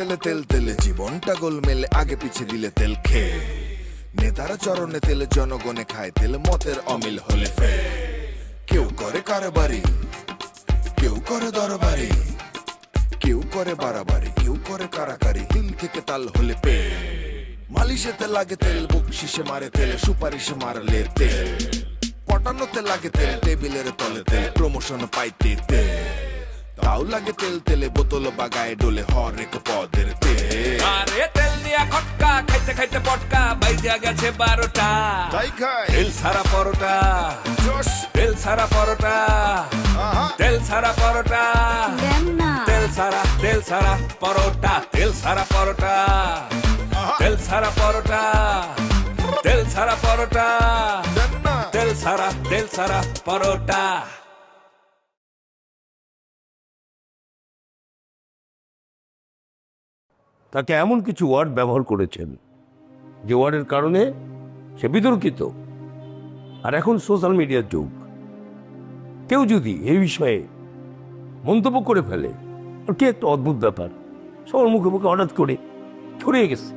তেলে তেল তেলে জীবনটা গোলমেলে, আগে পিছে দিলে তেল খেয়ে। নেতারা চরণে তেলে, জনগণে খায় তেল, মতের অমিল হলে ফে। কেউ করে কারবারি, কেউ করে দরবারি, কেউ করে বাড়াবাড়ি, কেউ করে কারাকারি, তিল থেকে তাল হলে পে। মালিশেতে লাগে তেল, বকশিসে মারে তেল, সুপারিশে মারলে তেল, পটানোতে লাগে তেল, টেবিলের তলে তেল, প্রমোশন পাইতে তেল। তাও লাগে তেল তেলে, বোতল বাগায় ডোলে হরেক পদের তেল। আরে তেল দিয়া খটকা খাইতে খাইতে পটকা বাইজা গেছে 12টা। তাই খায় তেল সারা পরোটা, জোশ, তেল সারা পরোটা, আহা, তেল সারা পরোটা, দেন না। তেল সারা পরোটা, তেল সারা পরোটা, আহা, তেল সারা পরোটা, তেল সারা পরোটা, দেন না। তেল সারা পরোটা। তাকে এমন কিছু ওয়ার্ড ব্যবহার করেছেন যে ওয়ার্ডের কারণে সে বিতর্কিত। আর এখন সোশ্যাল মিডিয়ার যুগ, কেউ যদি এই বিষয়ে মন্তব্য করে ফেলে, আর কি একটা অদ্ভুত ব্যাপার, সবার মুখে মুখে হঠাৎ করে ছড়িয়ে গেছে।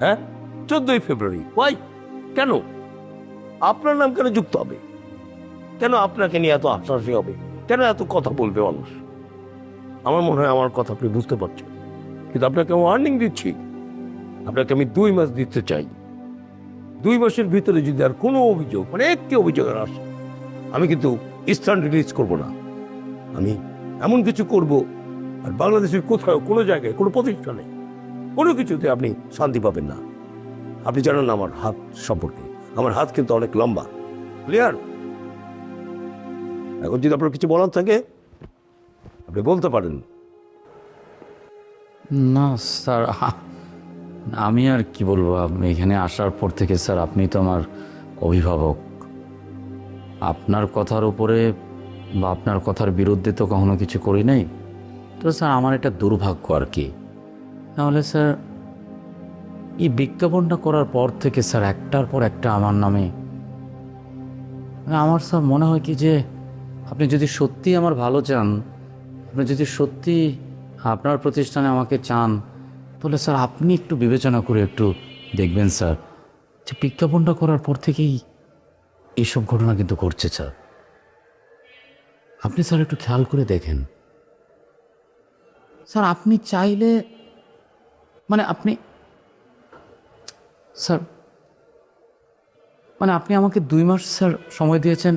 হ্যাঁ, 14ই ফেব্রুয়ারি, ওয়াই, কেন আপনার নাম কেন যুক্ত হবে? কেন আপনাকে নিয়ে এত হাসাহাসি হবে? কেন এত কথা বলবে মানুষ? আমার মনে হয় আমার কথা আপনি বুঝতে পারছেন, কিন্তু আপনাকে ওয়ার্নিং দিচ্ছি, আপনাকে আমি 2 মাস দিতে চাই। 2 মাসের ভিতরে যদি আর কোনো অভিযোগ, মানে একটি অভিযোগ আর আসে, আমি কিন্তু স্থান রিলিজ করব না। আমি এমন কিছু করব, আর বাংলাদেশের কোথাও, কোনো জায়গায়, কোনো প্রতিষ্ঠানে, কোনো কিছুতে আপনি শান্তি পাবেন না। আপনি জানেন না আমার হাত সম্পর্কে, আমার হাত কিন্তু অনেক লম্বা, ক্লিয়ার? এখন যদি আপনার কিছু বলার থাকে আপনি বলতে পারেন। না স্যার, আমি আর কি বলবো, আপনি এখানে আসার পর থেকে স্যার আপনি তো আমার অভিভাবক। আপনার কথার উপরে বা আপনার কথার বিরুদ্ধে তো কখনো কিছু করি নাই। তো স্যার আমার এটা দুর্ভাগ্য আর কি। নাহলে স্যার এই বিজ্ঞাপনটা করার পর থেকে স্যার একটার পর একটা আমার নামে, আমার স্যার মনে হয় কি যে আপনি যদি সত্যি আমার ভালো চান, আপনি যদি সত্যি আপনার প্রতিষ্ঠানে আমাকে চান, তাহলে স্যার আপনি একটু বিবেচনা করে একটু দেখবেন স্যার, যে বিজ্ঞাপনটা করার পর থেকেই এইসব ঘটনা কিন্তু ঘটছে স্যার। আপনি স্যার একটু খেয়াল করে দেখেন স্যার। আপনি চাইলে, মানে আপনি স্যার, মানে আপনি আমাকে 2 মাস স্যার সময় দিয়েছেন।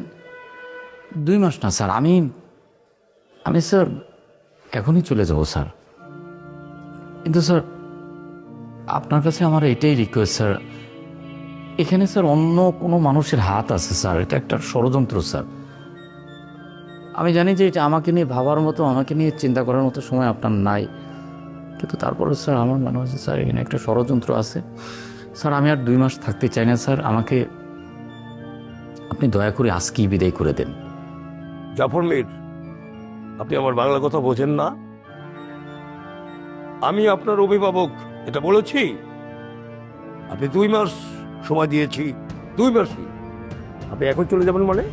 2 মাস না স্যার, আমি স্যার এখনই চলে যাব স্যার। কিন্তু স্যার আপনার কাছে আমার এটাই রিকোয়েস্ট স্যার, এখানে স্যার অন্য কোনো মানুষের হাত আছে স্যার, এটা একটা ষড়যন্ত্র স্যার। আমি জানি যে এটা আমাকে নিয়ে ভাবার মতো, আমাকে নিয়ে চিন্তা করার মতো সময় আপনার নাই, কিন্তু তারপরে স্যার আমার মনে হচ্ছে স্যার এখানে একটা ষড়যন্ত্র আছে স্যার। আমি আর 2 মাস থাকতে চাই না স্যার, আমাকে আপনি দয়া করে আজকেই বিদায় করে দেন। জাফর মির, আপনি আমার বাংলা কথা বোঝেন না? আমি আপনার অভিভাবক, এটা বলেছি। আপনি 2 মাস সময় দিয়েছি, 2 মাসই। আপনি এখন চলে যাবেন মানে?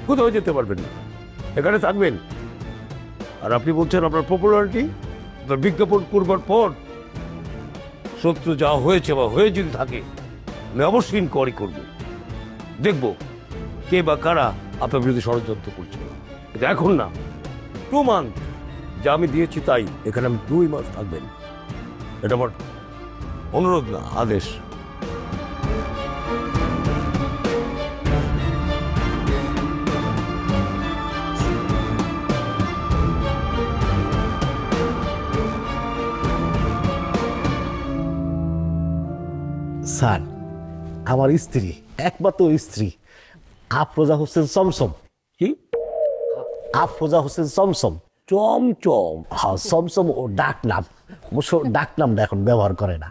কোথাও যেতে পারবেন না, এখানে থাকবেন। আর আপনি বলছেন আপনার পপুলারিটি, আপনার বিজ্ঞাপন করবার পর শত্রু যা হয়েছে বা হয়ে যদি থাকে, আমি অবশ্যই ইনকোয়ারি করব, দেখব কে বা কারা আপনার বিরুদ্ধে ষড়যন্ত্র করছে। কিন্তু এখন না, 2 মান্থ যা আমি দিয়েছি তাই, এখানে আমি 2 মাস থাকবেন। এটা আমার অনুরোধ না, আদেশ। স্যার, আমার স্ত্রী, একমাত্র স্ত্রী আফরোজা হোসেন চমচম। কি? আফরোজা হোসেন চমচম। চমচম? হ্যাঁ, চমচম ও ডাক নাম। অবশ্য ডাক নামটা এখন ব্যবহার করে না।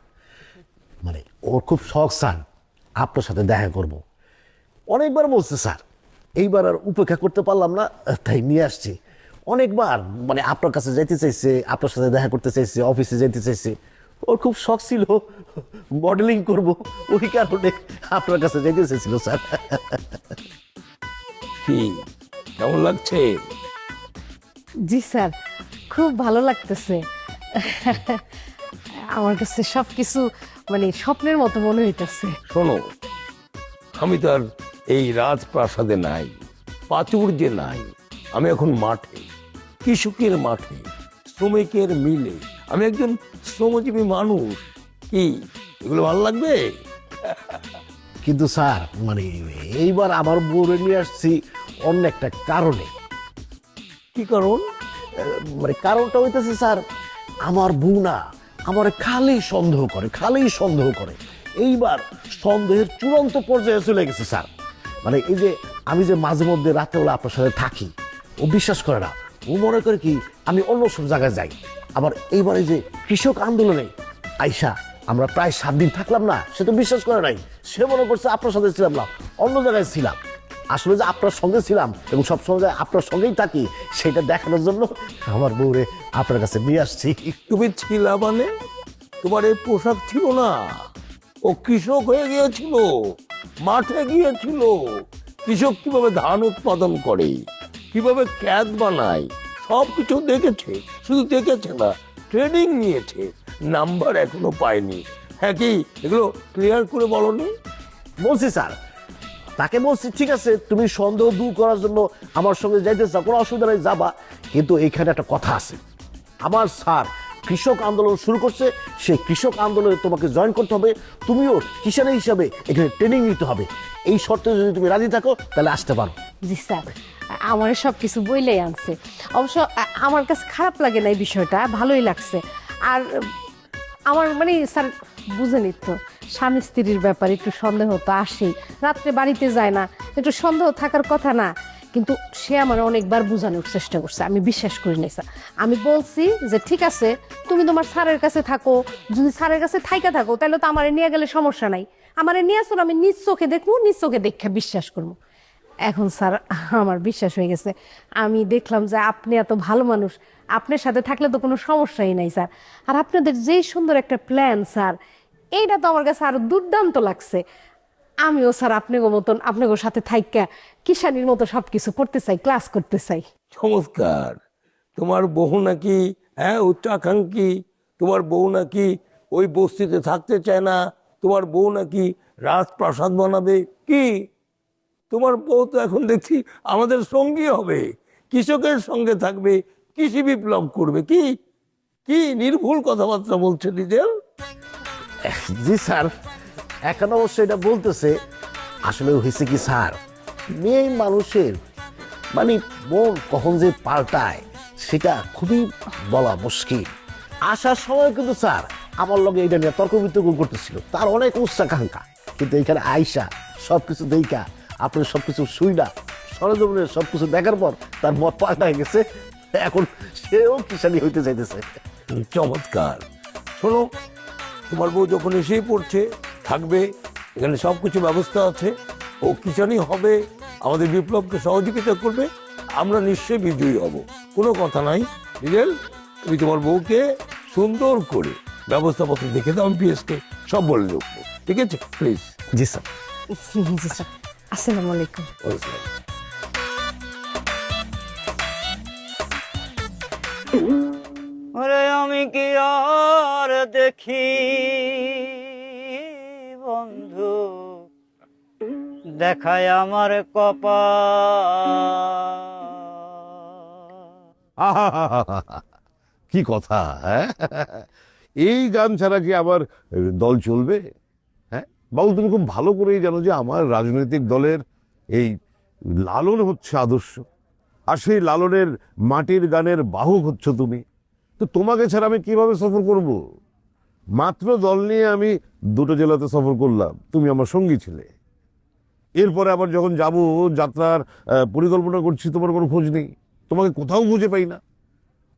মানে ওর খুব শখ স্যার আপনার সাথে দেখা করব। অনেকবার বলছে স্যার, এইবার আর উপেক্ষা করতে পারলাম না, তাই নিয়ে আসছি। অনেকবার মানে আপনার কাছে যাইতে চাইছে, আপনার সাথে দেখা করতে চাইছে, অফিসে যাইতে চাইছে। ওর খুব শখ ছিল মডেলিং করব, ওই কারণে আপনার কাছে যাইতে চাইছিল স্যার। কি কেমন লাগছে? জি স্যার, খুব ভালো লাগতেছে। আমার কাছে সব কিছু মানে স্বপ্নের মতো মনে হইতেছে। শোনো, আমি তো আর এই রাজপ্রাসাদে নাই, প্রাচুর্যে নাই। আমি এখন মাঠে, কৃষকের মাঠে, শ্রমিকের মিলে। আমি একজন শ্রমজীবী মানুষ। কি এগুলো ভালো লাগবে? কিন্তু স্যার মানে এইবার আমার বউরে নিয়ে আসছি অন্য একটা কারণে। কি কারণ? মানে কারণটা হইতেছে স্যার, আমার বউ না আমার খালি সন্দেহ করে, খালি সন্দেহ করে। এইবার সন্দেহের চূড়ান্ত পর্যায়ে চলে গেছে স্যার। মানে এই যে আমি যে মাঝে মধ্যে রাতেবেলা আপনার সাথে থাকি, ও বিশ্বাস করে না। ও মনে করে কি আমি অন্য সব জায়গায় যাই। আবার এইবারে যে কৃষক আন্দোলনে আইসা আমরা প্রায় 7 দিন থাকলাম না, সে তো বিশ্বাস করে নাই। সে মনে করছে আপনার সাথে ছিলাম না, অন্য জায়গায় ছিলাম। আসলে যে আপনার সঙ্গে ছিলাম এবং সবসময় যে আপনার সঙ্গেই থাকি, সেটা দেখানোর জন্য আমার বউরে আপনার কাছে নিয়ে আসছি। তুমি ছিলা মানে? তোমার এই পোশাক ছিল না। ও কৃষক হয়ে গিয়েছিল, মাঠে গিয়েছিল। কৃষক কিভাবে ধান উৎপাদন করে, কিভাবে ক্যাদ বানায়, সব কিছু দেখেছে। শুধু দেখেছে না, ট্রেনিং নিয়েছে। নাম্বার এখনো পায়নি। হ্যাঁ, কি এগুলো ক্লিয়ার করে বলনি? বলছি স্যার, তাকে বলছি ঠিক আছে তুমি সন্দেহ দূর করার জন্য আমার সঙ্গে যাইতে চাও, কোনো অসুবিধা নেই, যাবা। কিন্তু এইখানে একটা কথা আছে, আমার স্যার কৃষক আন্দোলন শুরু করছে, সেই কৃষক আন্দোলনে তোমাকে জয়েন করতে হবে। তুমিও কিষানি হিসাবে এখানে ট্রেনিং নিতে হবে। এই শর্তে যদি তুমি রাজি থাকো তাহলে আসতে পারো। জি স্যার, আমার সব কিছু বইলেই আনছে। অবশ্য আমার কাছে খারাপ লাগে না এই বিষয়টা, ভালোই লাগছে। আর আমার মানে স্যার বুঝেনি তো, স্বামী স্ত্রীর ব্যাপারে একটু সন্দেহ তো আসেই। রাত্রে বাড়িতে যায় না, একটু সন্দেহ থাকার কথা না? কিন্তু সে আমার অনেকবার বোঝানোর চেষ্টা করছে, আমি বিশ্বাস করি নাই স্যার। আমি বলছি যে ঠিক আছে তুমি তোমার স্যারের কাছে থাকো, যদি স্যারের কাছে থাইকা থাকো তাহলে তো আমারে নিয়ে গেলে সমস্যা নাই। আমারে নিয়ে আসুন, আমি নিজ চোখে দেখবো, নিজ চোখে দেখে বিশ্বাস করবো। এখন স্যার আমার বিশ্বাস হয়ে গেছে। আমি দেখলাম যে আপনি এত ভালো মানুষ, আপনার সাথে থাকলে তো কোনো সমস্যাই নাই স্যার। আর আপনাদের যেই সুন্দর একটা প্ল্যান স্যার, এইটা তো আমার কাছে আরো দুর্দান্ত লাগছে। আমিও স্যার আপনাকে মতন আপনাকে সাথে থাইকা কিষানির মতো সব কিছু করতে চাই, ক্লাস করতে চাই। চমৎকার। তোমার বউ নাকি উচ্চাকাঙ্ক্ষী। তোমার বউ নাকি ওই বস্তিতে থাকতে চায় না। তোমার বউ নাকি রাজপ্রাসাদ বানাবে। কি তোমার বউ তো এখন দেখছি আমাদের সঙ্গী হবে, কৃষকের সঙ্গে থাকবে, কৃষি বিপ্লব করবে। কি কি নির্ভুল কথাবার্তা বলছে ডিজেল। জি স্যার, এখন অবশ্য এটা বলতেছে। আসলে হয়েছে কি স্যার, মেয়ে মানুষের মানে মন কখন যে পাল্টায় সেটা খুবই বলা মুশকিল। আসার সময় কিন্তু স্যার আমার লগে এটা নিয়ে তর্ক বিতর্ক করতেছিল, তার অনেক উচ্চাকাঙ্ক্ষা। কিন্তু এখানে আইসা সবকিছু দেখা, আপনার সবকিছু শুইনা সরজমিনের সবকিছু দেখার পর তার মত পাল্টায় গেছে। এখন সেও কিষানি হইতে চাইতেছে। চমৎকার। শোনো, তোমার বউ যখন এসেই পড়ছে, থাকবে এখানে, সব কিছু ব্যবস্থা আছে। ও কিষানি হবে, আমাদের বিপ্লবকে সহযোগিতা করবে। আমরা নিশ্চয়ই বিজয়ী হব, কোনো কথা নাই। ডিজেল, তুমি তোমার বউকে সুন্দর করে ব্যবস্থাপত্র দেখে দাও, আমি পিএসকে সব বলে দেবো। ঠিক আছে, please. G sir. G sir, আসসালামু আলাইকুম। ওরে আমি কি আর দেখি বন্ধু, দেখায় আমার কপাল। কি কথা, হ্যাঁ? এই গান ছাড়া কি আমার দল চলবে? হ্যাঁ বাবু, তুমি খুব ভালো করেই জানো যে আমার রাজনৈতিক দলের এই লালন হচ্ছে আদর্শ, আর সেই লালনের মাটির গানের বাহক হচ্ছ তুমি। তো তোমাকে ছাড়া আমি কিভাবে সফর করব? মাত্র দল নিয়ে আমি 2টো জেলাতে সফর করলাম, তুমি আমার সঙ্গী ছিলে। এরপরে আবার যখন যাব, যাত্রার পরিকল্পনা করছি, তোমার কোনো খোঁজ নেই, তোমাকে কোথাও খুঁজে পাই না।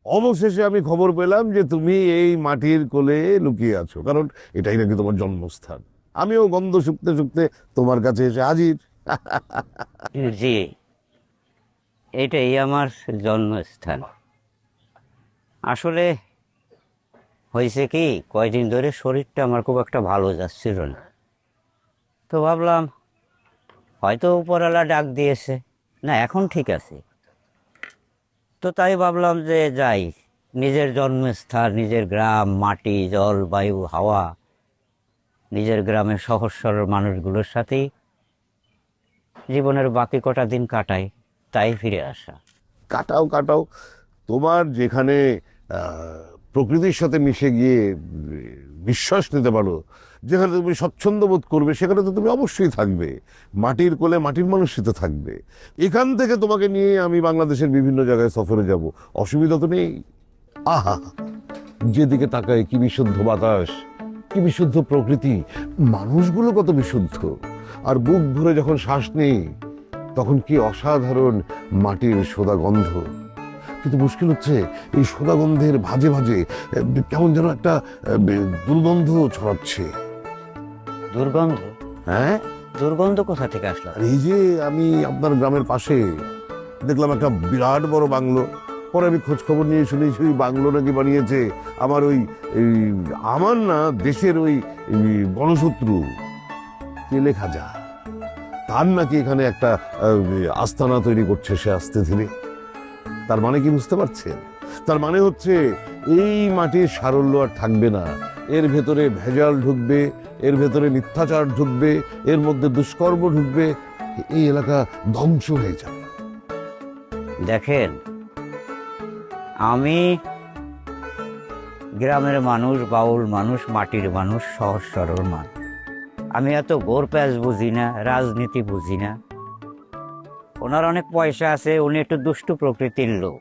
অবশেষে আমি খবর পেলাম যে তুমি এই মাটির কোলে লুকিয়ে আছো, কারণ এটাই নাকি তোমার জন্মস্থান। আমিও গন্ধ শুকতে শুকতে তোমার কাছে এসে হাজির। জি, এটাই আমার জন্মস্থান। আসলে হয়েছে কি, কয়দিন ধরে শরীরটা আমার খুব একটা ভালো যাচ্ছিল না, তো ভাবলাম হয়তো উপরওয়ালা ডাক দিয়েছে, না এখন ঠিক আছে। তো তাই ভাবলাম যে যাই, নিজের জন্মস্থান, নিজের গ্রাম, মাটি, জল, বায়ু, হাওয়া, নিজের গ্রামের সহজ সরল মানুষগুলোর সাথেই জীবনের বাকি কটা দিন কাটাই, তাই ফিরে আসা। কাটাও কাটাও, তোমার যেখানে প্রকৃতির সাথে মিশে গিয়ে নিঃশ্বাস নিতে পারো, যেখানে তুমি স্বচ্ছন্দ বোধ করবে, সেখানে তো তুমি অবশ্যই থাকবে। মাটির কোলে মাটির মানুষই তো থাকবে। এখান থেকে তোমাকে নিয়ে আমি বাংলাদেশের বিভিন্ন জায়গায় সফরে যাব, অসুবিধা তো নেই। আহা, যেদিকে তাকায় কি বিশুদ্ধ বাতাস, কি বিশুদ্ধ প্রকৃতি, মানুষগুলো কত বিশুদ্ধ। আর বুক ভরে যখন শ্বাস নেই, তখন কি অসাধারণ মাটির সোদা গন্ধ। কিন্তু মুশকিল হচ্ছে এই সোদা গন্ধের ভাজে ভাজে কেমন যেন একটা দুর্গন্ধ ছড়াচ্ছে। দুর্গন্ধ? হ্যাঁ, দুর্গন্ধ কোথা থেকে আসলো? আর এই যে আমি আপনার গ্রামের পাশে দেখলাম একটা বিরাট বড় বাংলো, পরে আমি খোঁজ খবর নিয়ে শুনেছি ওই বাংলো নাকি বানিয়েছে আমার না দেশের ওই গণশত্রু তেলে খাজা। তার নাকি এখানে একটা আস্তানা তৈরি করছে সে আস্তে ধীরে। তার মানে কি বুঝতে পারছেন? তার মানে হচ্ছে এই মাটির সারল্য আর থাকবে না, এর ভেতরে ভেজাল ঢুকবে, এর ভেতরে মিথ্যাচার ঢুকবে, এর মধ্যে দুষ্কর্ম ঢুকবে, এই এলাকা ধ্বংস হয়ে যাবে। দেখেন, আমি গ্রামের মানুষ, বাউল মানুষ, মাটির মানুষ, সহজ সরল মানুষ। আমি এত গোর প্যাঁচ বুঝি না, রাজনীতি বুঝি না। ওনার অনেক পয়সা আছে, উনি একটু দুষ্টু প্রকৃতির লোক,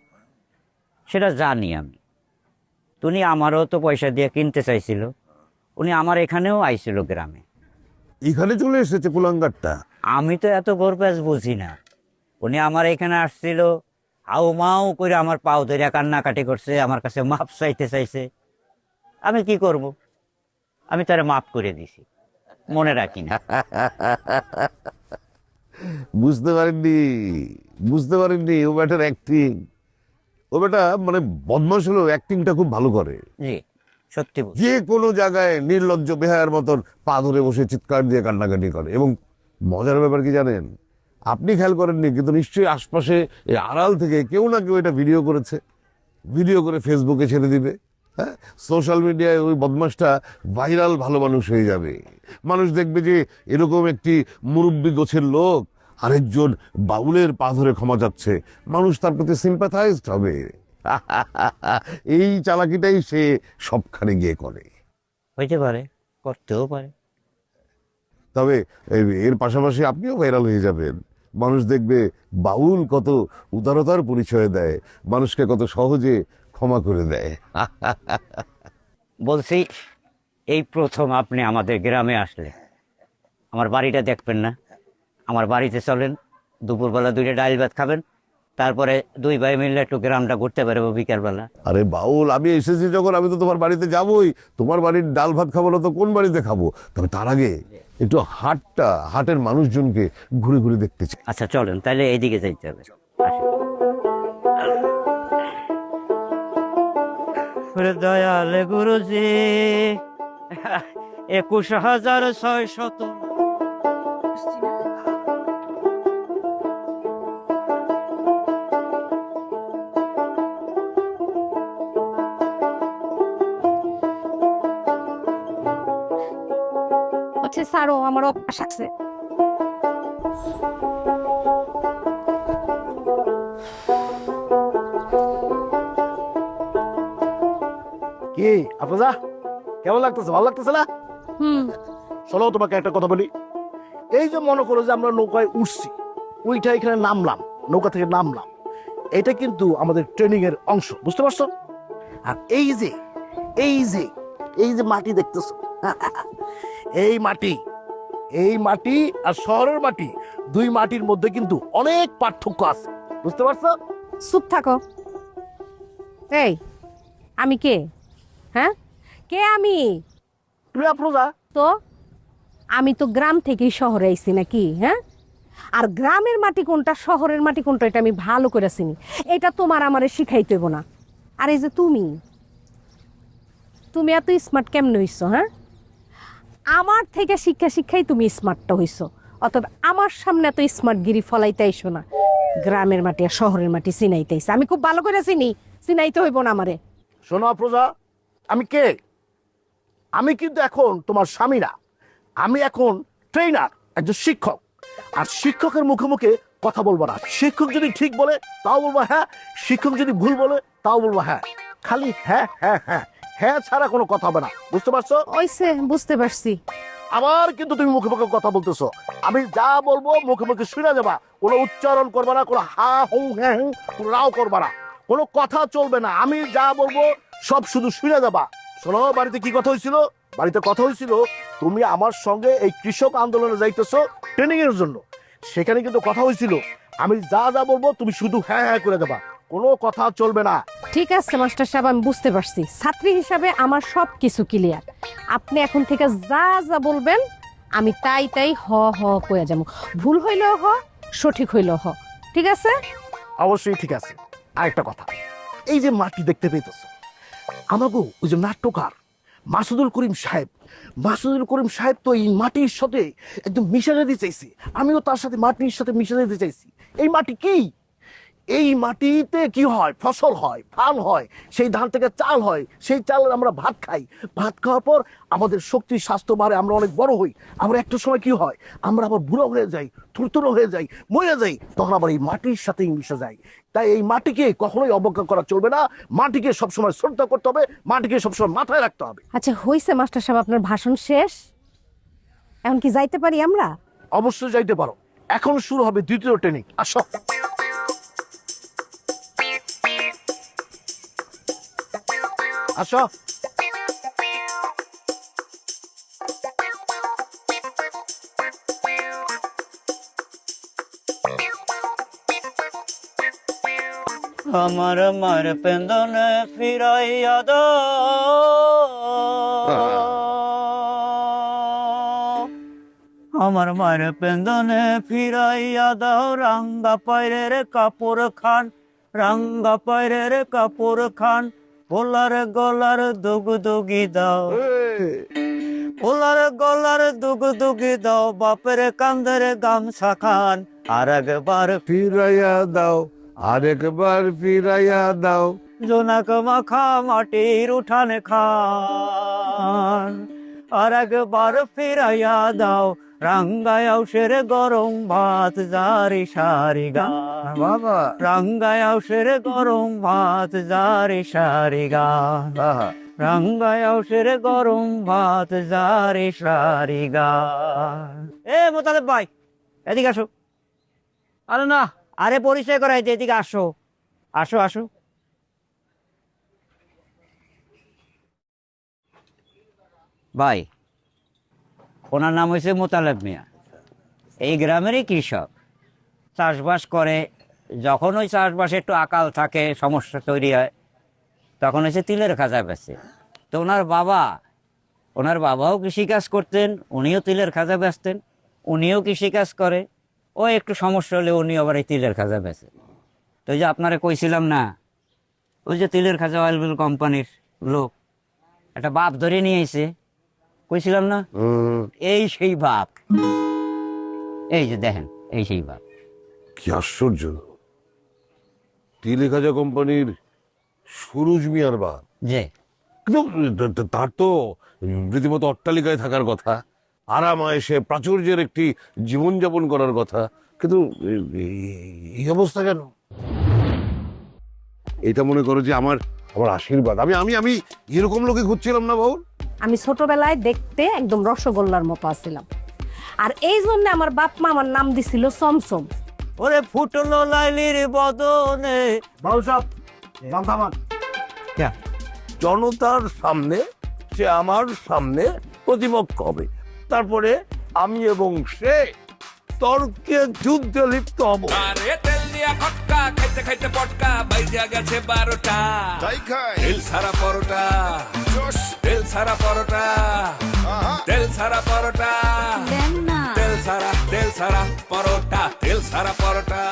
সেটা জানি আমি। উনি আমারও তো পয়সা দিয়ে কিনতে চাইছিল, উনি আমার এখানেও আইছিল গ্রামে। এখানে চলে এসেছে কুলাঙ্গারটা। আমি তো এত গোর প্যাঁচ বুঝি না। উনি আমার এখানে আসছিল, হাউ মাউ করে আমার পাও ধরে কান্নাকাটি করছে, আমার কাছে মাপ চাইতে চাইছে। আমি কি করব? আমি তারে মাপ করে দিছি, মনে রাখি না। বুঝতে পারেননি ও ব্যাটার অ্যাক্টিং। ও ব্যাটা মানে বদমাশ হলেও অ্যাক্টিংটা খুব ভালো করে। জি, সত্যি বলছি। যে কোনো জায়গায় নির্লজ্জ বেহায়ার মতন পা ধরে বসে চিৎকার দিয়ে কান্নাকাটি করে। এবং মজার ব্যাপার কি জানেন, আপনি খেয়াল করেননি কিন্তু নিশ্চয়ই আশপাশে এই আড়াল থেকে কেউ না কেউ এটা ভিডিও করেছে, ভিডিও করে ফেসবুকে ছেড়ে দিবে। হ্যাঁ, সোশ্যাল মিডিয়ায় ওই বদমাশটা ভাইরাল ভালো মানুষ হয়ে যাবে। মানুষ দেখবে যে এরকম একটি মুরব্বী গোছের লোক আরেকজন বাউলের পা ধরে ক্ষমা যাচ্ছে, মানুষ তার প্রতি সিম্প্যাথাইজড হবে। এই চালাকিটাই সে সবখানে গিয়ে করে। হইতে পারে, করতেও পারে। তবে এর পাশাপাশি আপনিও ভাইরাল হয়ে যাবেন। মানুষ দেখবে বাউল কত উদারতার পরিচয় দেয়, মানুষকে কত সহজে ক্ষমা করে দেয়। বলছি, এই প্রথম আপনি আমাদের গ্রামে আসলে, আমার বাড়িটা দেখবেন না? আমার বাড়িতে চলেন, দুপুরবেলা 2টা ডাল ভাত খাবেন, তারপরে 2 ভাই মিলে একটু গ্রামটা ঘুরতে পারবো বিকালবেলা। আরে বাউল, আমি এসেছি যখন আমি তো তোমার বাড়িতে যাবোই। তোমার বাড়ির ডাল ভাত খাবো না তো কোন বাড়িতে খাবো? তবে তার আগে একটু হাটের মানুষজনকে ঘুরে ঘুরে দেখতে চাই। আচ্ছা চলেন, তাহলে এইদিকে যাইতে হবে। দয়াল গুরুজি, 21,600। হচ্ছে স্যারও আমার অভ্যাস আছে। কি আপনারা কেমন লাগতেছে? ভালো লাগতেছে না? চলো তোমাকে একটা কথা বলি। এই যে মনে করো যে আমরা নৌকায় উঠছি, ওইটা এখানে নামলাম, নৌকা থেকে নামলাম, এটা কিন্তু আমাদের ট্রেনিং এর অংশ, বুঝতে পারছো? আর এই যে এই যে এই যে মাটি দেখতেছো, এই মাটি আর শহরের মাটি, 2 মাটির মধ্যে কিন্তু অনেক পার্থক্য আছে, বুঝতে পারছো? চুপ থাকো। এই, আমি কে? হ্যাঁ, কে আমি? তুমি আপনারা তো আমি তো গ্রাম থেকেই শহরে আইছি নাকি? হ্যাঁ, আর গ্রামের মাটি কোনটা, শহরের মাটি কোনটা, এটা আমি ভালো করে চিনি। এটা তোমার আমারে শিখাইতে হইব না। আর এই যে তুমি এত স্মার্ট কেমনে হইছো? হ্যাঁ, আমার থেকে শিক্ষাই তুমি স্মার্টটা হইছো। অতএব আমার সামনে এত স্মার্টগিরি ফলাইতে আইসো না। গ্রামের মাটি আর শহরের মাটি চিনাইতে আইসো, আমি খুব ভালো করে চিনি, চিনাইতে হইব না আমারে। শোনো আফরোজা, আমি কে? আমি কিন্তু এখন তোমার স্বামী না, আমি এখন ট্রেনার, একজন শিক্ষক। আর শিক্ষকের মুখে মুখে কথা বলবো না। শিক্ষক যদি ঠিক বলে তাও বলবো হ্যাঁ, শিক্ষক যদি ভুল বলে তাও বলবো হ্যাঁ। খালি হ্যাঁ হ্যাঁ হ্যাঁ হ্যাঁ ছাড়া কোনো কথা হবে না, বুঝতে পারছো? ওইসে বুঝতে পারছি। আবার কিন্তু তুমি মুখে মুখে কথা বলতেছো। আমি যা বলবো মুখে মুখে শুনে যাবা, কোনো উচ্চারণ করবা না, কোনো হা হুঁ হ্যাঁ হুঁ রাও করবা না, কোনো কথা চলবে না। আমি যা বলবো সব শুধু শুনে যাবা। শোনো, বাড়িতে কি কথা হয়েছিল? বাড়িতে কথা হয়েছিল তুমি আমার সঙ্গে এই কৃষক আন্দোলনে যাইতেছো ট্রেনিং এর জন্য। সেখানে কিন্তু কথা হয়েছিল আমি যা যা বলবো তুমি শুধু হ্যাঁ হ্যাঁ করে যাবা, কোনো কথা চলবে না। ঠিক আছে মাস্টার সাহেব, আমি বুঝতে পারছি। ছাত্রী হিসাবে আমার সব কিছু ক্লিয়ার। আপনি এখন থেকে যা যা বলবেন আমি তাই তাই হ হ কয়ে যাবো। ভুল হইলেও হ, সঠিক হইলেও হ। ঠিক আছে? অবশ্যই ঠিক আছে। আরেকটা কথা, এই যে মাটি দেখতে পেতেছো, আমাকে ওই যে নাট্যকার মাসুদুল করিম সাহেব, মাসুদুল করিম সাহেব তো এই মাটির সাথে একদম মিশে যেতে চাইছি, আমিও তার সাথে মাটির সাথে মিশে যেতে চাইছি। এই মাটি কি? এই মাটিতে কি হয়? ফসল হয়, ধান হয়, সেই ধান থেকে চাল হয়, সেই চালের আমরা ভাত খাই। ভাত খাওয়ার পর আমাদের শক্তি স্বাস্থ্য বাড়ে, আমরা অনেক বড় হই। আমরা একটা সময় কি হয়, আমরা আবার বুড়ো হয়ে যাই, থুরথুরো হয়ে যাই, মরে যাই, তখন আবার এই মাটির সাথেই মিশে যাই। তাই এই মাটিকে কখনোই অবজ্ঞা করা চলবে না, মাটিকে সবসময় শ্রদ্ধা করতে হবে, মাটিকে সবসময় মাথায় রাখতে হবে। আচ্ছা হইছে মাস্টার সাহেব, আপনার ভাষণ শেষ। এখন কি যাইতে পারি আমরা? অবশ্যই যাইতে পারো। এখন শুরু হবে দ্বিতীয় ট্রেনিং। আসো। আসো। আমার মার পেন্দনে ফিরাইয়া দাও, আমার মার পেন্দনে ফিরাইয়া দাও, রাঙ্গা পায়রের কাপড় খান, রাঙ্গা পায়রের কাপড় খান, পোলার গলার দুগদুগি দাও, পোলার গলার দুগদুগি দাও, বাপের কান্দের গামছা খান, আর একবার ফিরাইয়া দাও, আরেকবার ফিরাইয়া দাও। জোনাক মাখা মাটির উঠান খান, আর একবার ফিরাইয়া দাও, রাঙ্গায় আউশের গরম ভাত, জারি সারি গান বাবা, রাঙ্গায় আউশের গরম ভাত, জারি সারি গান, রাঙ্গায় আউশের গরম ভাত, জারি সারি গান। এ মোতালেব ভাই, এদিকে আসো। আরে না, আরে পরিচয় করাইতে, এদিকে আসো, আসো আসো। ভাই, ওনার নাম হয়েছে মোতালেব মিয়া, এই গ্রামেরই কৃষক, চাষবাস করে। যখন ওই চাষবাসে একটু আকাল থাকে, সমস্যা তৈরি হয়, তখন হচ্ছে তিলের খাজা বেচে। তো ওনার বাবাও কৃষিকাজ করতেন, উনিও তিলের খাজা বেচতেন, উনিও কৃষিকাজ করে। ও একটু সমস্যা হলে উনি আবার এই তিলের খাজা বেচে। তো ওই যে আপনারা কইছিলাম না, ওই যে তিলের খাজা অয়েল মিল কোম্পানির লোক একটা বাপ ধরে নিয়ে এসে, কইছিলাম না, এই সেই বাপ, এই যে দেখেন, এই সেই বাপ। কি আশ্চর্য! তিলেখাজা কোম্পানির সুরুজ মিয়ার বাপ। যে কিন্তু তার তো রীতিমতো অট্টালিকায় থাকার কথা, আরামায়েশে প্রাচুর্যের একটি জীবনযাপন করার কথা, কিন্তু এই অবস্থা কেন? এটা মনে করো যে আমার আশীর্বাদ। আমি আমি আমি এরকম লোকে খুঁজছিলাম না বাবু। আমি ছোটবেলায় দেখতে একদম রসগোল্লার মতো আছিলাম, আর এই জন্য আমার বাপ মা আমার নাম দিছিল চমচম। ওরে ফুটলো লাইলির বদনে। বাবু সাহেব, নাম থামান। জনতার সামনে সে আমার সামনে প্রতিপক্ষ হবে, তারপরে আমি এবং সে তর্কে যুদ্ধে লিপ্ত হব। আরে তেল দিয়া খটকা খাইতে খাইতে পটকা বাইজা গেছে 12টা। তাই খাই তেল ছাড়া পরোটা, জোশ তেল ছাড়া পরোটা, আহা তেল ছাড়া পরোটা, তেল ছাড়া পরোটা, তেল ছাড়া পরোটা।